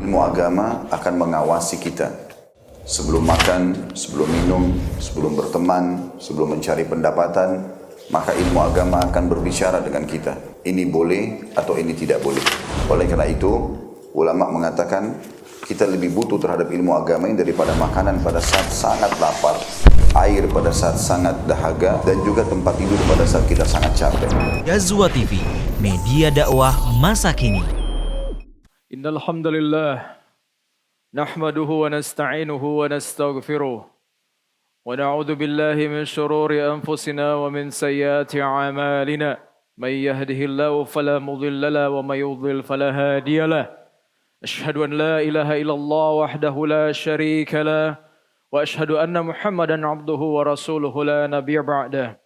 ilmu agama akan mengawasi kita. Sebelum makan, sebelum minum, sebelum berteman, sebelum mencari pendapatan, maka ilmu agama akan berbicara dengan kita. Ini boleh atau ini tidak boleh. Oleh karena itu, ulama mengatakan kita lebih butuh terhadap ilmu agama ini daripada makanan pada saat sangat lapar, air pada saat sangat dahaga, dan juga tempat tidur pada saat kita sangat capek. Ghazwa TV, media dakwah masa kini. Innal hamdalillah nahmaduhu wa nasta'inuhu wa nastaghfiruh wa na'udzu billahi min shururi anfusina wa min sayyiati a'malina may yahdihillahu fala mudilla lahu wa may yudlil fala hadiya lahu ashhadu an la ilaha illallah wahdahu la syarika lahu wa ashhadu anna muhammadan 'abduhu wa rasuluhu la nabiyya ba'dahu.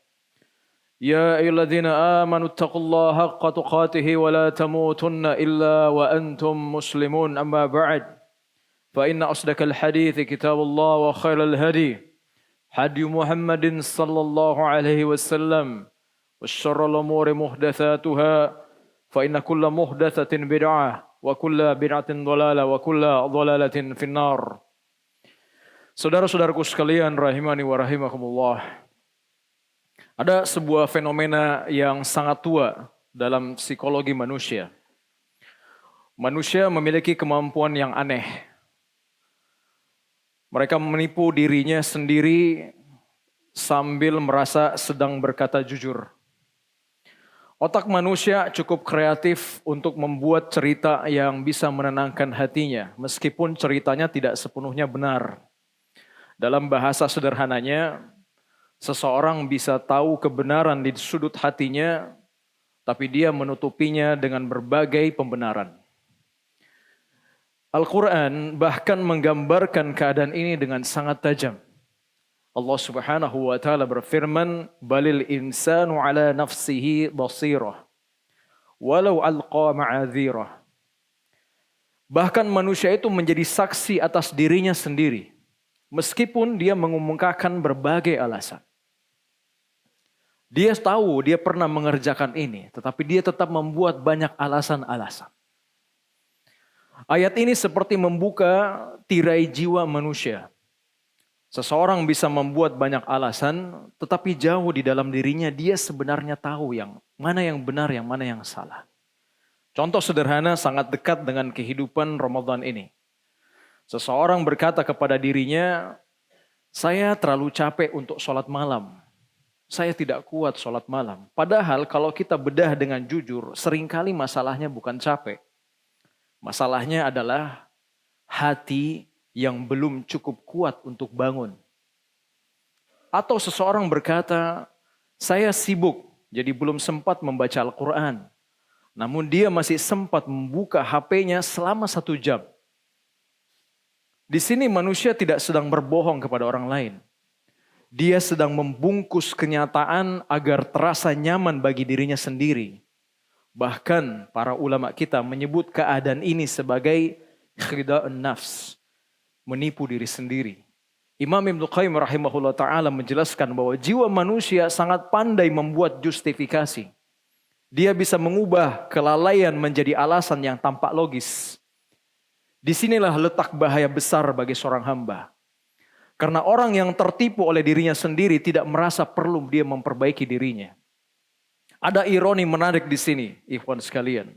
يا أيها الذين آمنوا اتقوا الله حق تقاته ولا تموتن إلا وأنتم مسلمون أما بعد فإن أصدق الحديث كتاب الله وخير الهدي هدي محمد صلى الله عليه وسلم وشر الأمور محدثاتها فإن كل محدثة بدعة وكل بدعة ضلالة وكل ضلالة في النار. Saudara-saudaraku sekalian rahimani wa rahimakumullah. Ada sebuah fenomena yang sangat tua dalam psikologi manusia. Manusia memiliki kemampuan yang aneh. Mereka menipu dirinya sendiri sambil merasa sedang berkata jujur. Otak manusia cukup kreatif untuk membuat cerita yang bisa menenangkan hatinya, meskipun ceritanya tidak sepenuhnya benar. Dalam bahasa sederhananya, seseorang bisa tahu kebenaran di sudut hatinya, tapi dia menutupinya dengan berbagai pembenaran. Al-Quran bahkan menggambarkan keadaan ini dengan sangat tajam. Allah Subhanahu wa Ta'ala berfirman, "Balil insanu ala nafsihi basirah, walau alqa ma'adhirah." Bahkan manusia itu menjadi saksi atas dirinya sendiri, meskipun dia mengumumkakan berbagai alasan. Dia tahu dia pernah mengerjakan ini, tetapi dia tetap membuat banyak alasan-alasan. Ayat ini seperti membuka tirai jiwa manusia. Seseorang bisa membuat banyak alasan, tetapi jauh di dalam dirinya dia sebenarnya tahu yang mana yang benar, yang mana yang salah. Contoh sederhana sangat dekat dengan kehidupan Ramadan ini. Seseorang berkata kepada dirinya, "Saya terlalu capek untuk sholat malam. Saya tidak kuat sholat malam." Padahal kalau kita bedah dengan jujur, seringkali masalahnya bukan capek. Masalahnya adalah hati yang belum cukup kuat untuk bangun. Atau seseorang berkata, "Saya sibuk, jadi belum sempat membaca Al-Quran." Namun dia masih sempat membuka HP-nya selama 1 jam. Di sini manusia tidak sedang berbohong kepada orang lain. Dia sedang membungkus kenyataan agar terasa nyaman bagi dirinya sendiri. Bahkan para ulama kita menyebut keadaan ini sebagai khida'un nafs, menipu diri sendiri. Imam Ibnu Qayyim rahimahullah ta'ala menjelaskan bahwa jiwa manusia sangat pandai membuat justifikasi. Dia bisa mengubah kelalaian menjadi alasan yang tampak logis. Disinilah letak bahaya besar bagi seorang hamba. Karena orang yang tertipu oleh dirinya sendiri tidak merasa perlu dia memperbaiki dirinya. Ada ironi menarik di sini, ikhwan sekalian.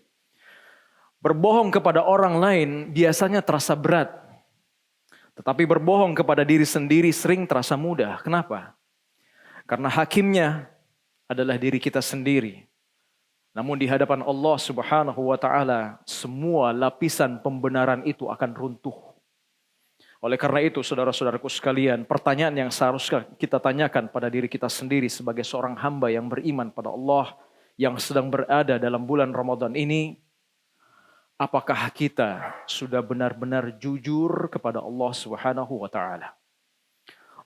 Berbohong kepada orang lain biasanya terasa berat. Tetapi berbohong kepada diri sendiri sering terasa mudah. Kenapa? Karena hakimnya adalah diri kita sendiri. Namun di hadapan Allah Subhanahu wa Ta'ala, semua lapisan pembenaran itu akan runtuh. Oleh karena itu, saudara-saudaraku sekalian, pertanyaan yang seharusnya kita tanyakan pada diri kita sendiri sebagai seorang hamba yang beriman pada Allah, yang sedang berada dalam bulan Ramadan ini, apakah kita sudah benar-benar jujur kepada Allah Subhanahu wa Ta'ala?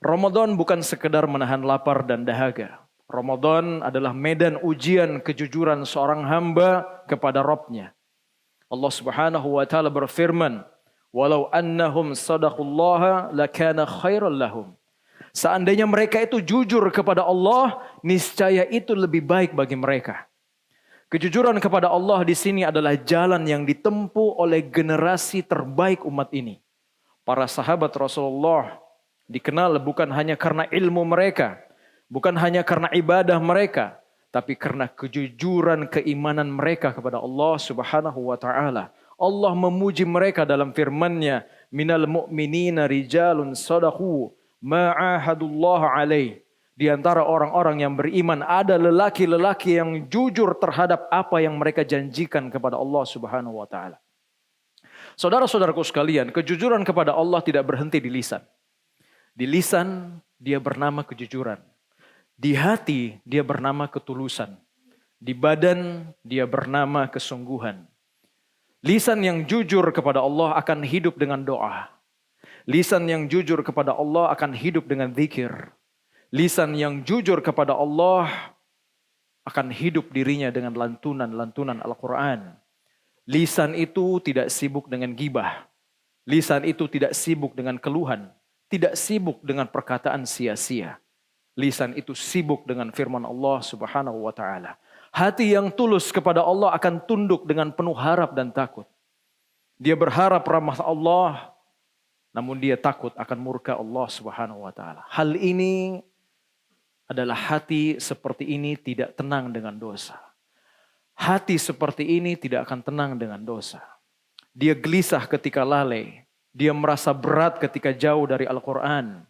Ramadan bukan sekedar menahan lapar dan dahaga. Ramadan adalah medan ujian kejujuran seorang hamba kepada Rabb-Nya. Allah Subhanahu wa Ta'ala berfirman, "Walau annahum sadaqullaha lakana khairal lahum." Seandainya mereka itu jujur kepada Allah, niscaya itu lebih baik bagi mereka. Kejujuran kepada Allah di sini adalah jalan yang ditempuh oleh generasi terbaik umat ini. Para sahabat Rasulullah dikenal bukan hanya karena ilmu mereka, bukan hanya karena ibadah mereka, tapi karena kejujuran keimanan mereka kepada Allah Subhanahu wa taala. Allah memuji mereka dalam firman-Nya, "Minal mu'minina rijalun shadaqu ma 'ahadullah alaih." Di antara orang-orang yang beriman ada lelaki-lelaki yang jujur terhadap apa yang mereka janjikan kepada Allah Subhanahu wa taala. Saudara-saudaraku sekalian, kejujuran kepada Allah tidak berhenti di lisan. Di lisan dia bernama kejujuran. Di hati dia bernama ketulusan. Di badan dia bernama kesungguhan. Lisan yang jujur kepada Allah akan hidup dengan doa. Lisan yang jujur kepada Allah akan hidup dengan zikir. Lisan yang jujur kepada Allah akan hidup dirinya dengan lantunan-lantunan Al-Quran. Lisan itu tidak sibuk dengan gibah. Lisan itu tidak sibuk dengan keluhan. Tidak sibuk dengan perkataan sia-sia. Lisan itu sibuk dengan firman Allah Subhanahu wa taala. Hati yang tulus kepada Allah akan tunduk dengan penuh harap dan takut. Dia berharap rahmat Allah, namun dia takut akan murka Allah Subhanahu wa taala. Hal ini adalah hati seperti ini tidak tenang dengan dosa. Hati seperti ini tidak akan tenang dengan dosa. Dia gelisah ketika lalai. Dia merasa berat ketika jauh dari Al-Quran.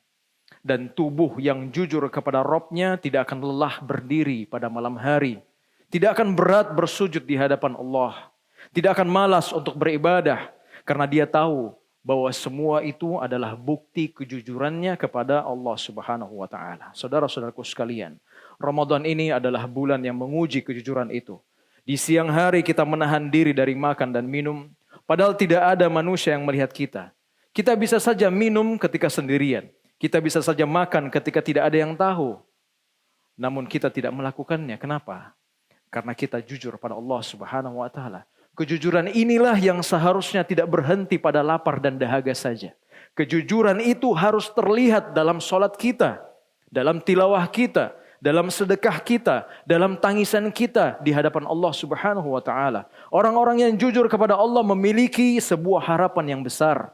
Dan tubuh yang jujur kepada Rabb-Nya tidak akan lelah berdiri pada malam hari. Tidak akan berat bersujud di hadapan Allah. Tidak akan malas untuk beribadah. Karena dia tahu bahwa semua itu adalah bukti kejujurannya kepada Allah Subhanahu wa taala. Saudara-saudaraku sekalian, Ramadan ini adalah bulan yang menguji kejujuran itu. Di siang hari kita menahan diri dari makan dan minum, padahal tidak ada manusia yang melihat kita. Kita bisa saja minum ketika sendirian. Kita bisa saja makan ketika tidak ada yang tahu. Namun kita tidak melakukannya. Kenapa? Karena kita jujur pada Allah Subhanahu wa taala. Kejujuran inilah yang seharusnya tidak berhenti pada lapar dan dahaga saja. Kejujuran itu harus terlihat dalam sholat kita, dalam tilawah kita, dalam sedekah kita, dalam tangisan kita di hadapan Allah Subhanahu wa taala. Orang-orang yang jujur kepada Allah memiliki sebuah harapan yang besar.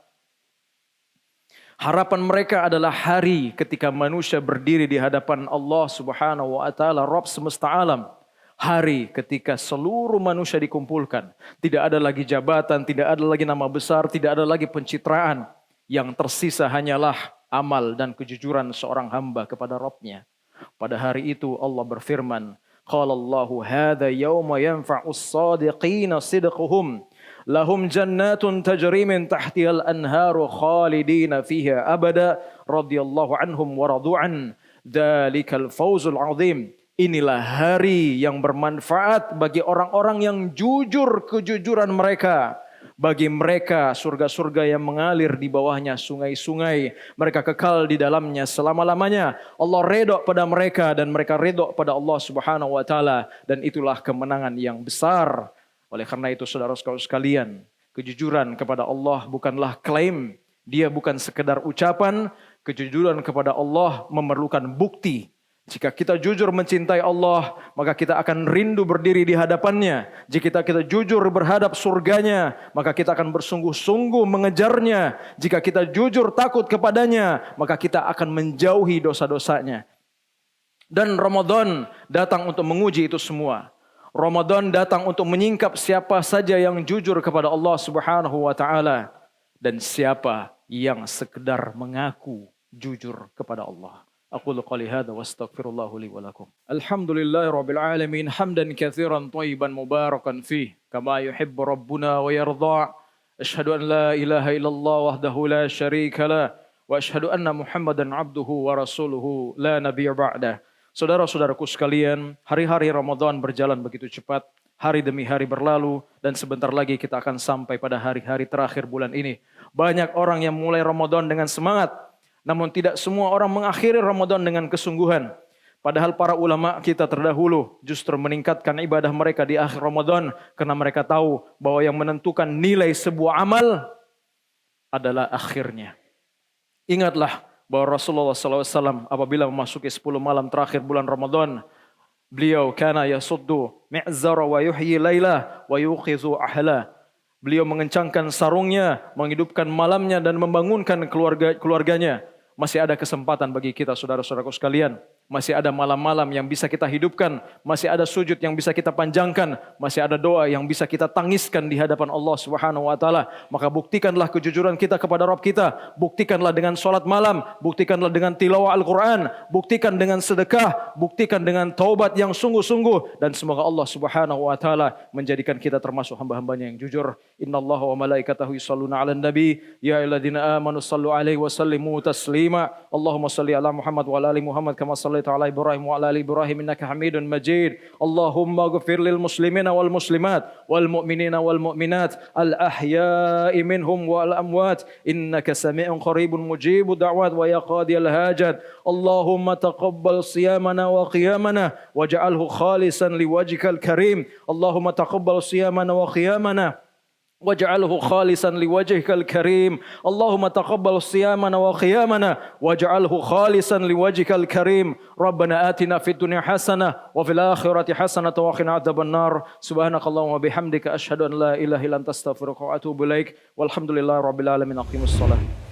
Harapan mereka adalah hari ketika manusia berdiri di hadapan Allah Subhanahu wa taala, Rabb semesta alam. Hari ketika seluruh manusia dikumpulkan. Tidak ada lagi jabatan, tidak ada lagi nama besar, tidak ada lagi pencitraan. Yang tersisa hanyalah amal dan kejujuran seorang hamba kepada Rabb-Nya. Pada hari itu Allah berfirman, Qala Allahu hadha yawma yanfa'us sadiqina sidquhum. Lahum jannatun tajri min tahtihal anharu khalidina fiha abada. Radiyallahu anhum wa radu'an. Dhalikal fawzul azim. Inilah hari yang bermanfaat bagi orang-orang yang jujur kejujuran mereka. Bagi mereka surga-surga yang mengalir di bawahnya sungai-sungai. Mereka kekal di dalamnya selama-lamanya. Allah redha pada mereka dan mereka redha pada Allah Subhanahu wa taala. Dan itulah kemenangan yang besar. Oleh karena itu saudara-saudara sekalian, kejujuran kepada Allah bukanlah klaim. Dia bukan sekedar ucapan. Kejujuran kepada Allah memerlukan bukti. Jika kita jujur mencintai Allah, maka kita akan rindu berdiri di hadapannya. Jika kita jujur berhadap surganya, maka kita akan bersungguh-sungguh mengejarnya. Jika kita jujur takut kepadanya, maka kita akan menjauhi dosa-dosanya. Dan Ramadan datang untuk menguji itu semua. Ramadan datang untuk menyingkap siapa saja yang jujur kepada Allah Subhanahu wa taala dan siapa yang sekedar mengaku jujur kepada Allah. أقول قولي هذا واستغفر الله لي ولكم. الحمد لله رب العالمين حمدا كثيرا طيبا مباركا فيه كما يحب ربنا ويرضى. أشهد أن لا إله إلا الله وحده لا شريك له وأشهد أن محمدا عبده ورسوله لا نبي بعده. Saudara-saudaraku sekalian, hari-hari Ramadan berjalan begitu cepat, hari demi hari berlalu dan sebentar lagi kita akan sampai pada hari-hari terakhir bulan ini. Banyak orang yang mulai Ramadan dengan semangat, namun tidak semua orang mengakhiri Ramadan dengan kesungguhan. Padahal para ulama kita terdahulu justru meningkatkan ibadah mereka di akhir Ramadan. Karena mereka tahu bahwa yang menentukan nilai sebuah amal adalah akhirnya. Ingatlah bahwa Rasulullah SAW apabila memasuki 10 malam terakhir bulan Ramadan, Beliau kana yasuddu mi'zara wa yuhyi lailah wa yuqizu ahla. Beliau mengencangkan sarungnya, menghidupkan malamnya dan membangunkan keluarganya. Masih ada kesempatan bagi kita saudara-saudaraku sekalian. Masih ada malam-malam yang bisa kita hidupkan. Masih ada sujud yang bisa kita panjangkan. Masih ada doa yang bisa kita tangiskan di hadapan Allah Subhanahu wa taala. Maka buktikanlah kejujuran kita kepada Rabb kita. Buktikanlah dengan salat malam, buktikanlah dengan tilawah Al-Qur'an, buktikan dengan sedekah, buktikan dengan taubat yang sungguh-sungguh, dan semoga Allah Subhanahu wa taala menjadikan kita termasuk hamba-hambanya yang jujur. Innallaha wa malaikatahu yusholluna 'alan nabi ya ayyuhalladzina amanu shallu 'alaihi wa sallimu taslima. Allahumma shalli ala Muhammad wa ala ali Muhammad kama shallaita ala Ibrahim wa ala ali Ibrahim innaka Hamidun Majid. Allahumma ighfir lil muslimina wal muslimat wal mu'minina wal mu'minat al ahya'i minhum wal amwat innaka sami'un qaribun mujibud da'wat wa ya qadiyal hajat. Allahumma taqabbal siyamana wa qiyamana waj'alhu khalisan liwajhikal karim. Allahumma taqabbal siyamana wa qiyamana واجعله خالصا لوجهك الكريم. اللهم تقبل صيامنا وقيامنا واجعله خالصا لوجهك الكريم. ربنا آتنا في الدنيا حسنة وفي الآخرة حسنة وقنا عذاب النار. سبحانك اللهم وبحمدك أشهد أن لا إله إلا أنت أستغفرك وأتوب إليك والحمد لله رب العالمين. أقيموا الصلاة.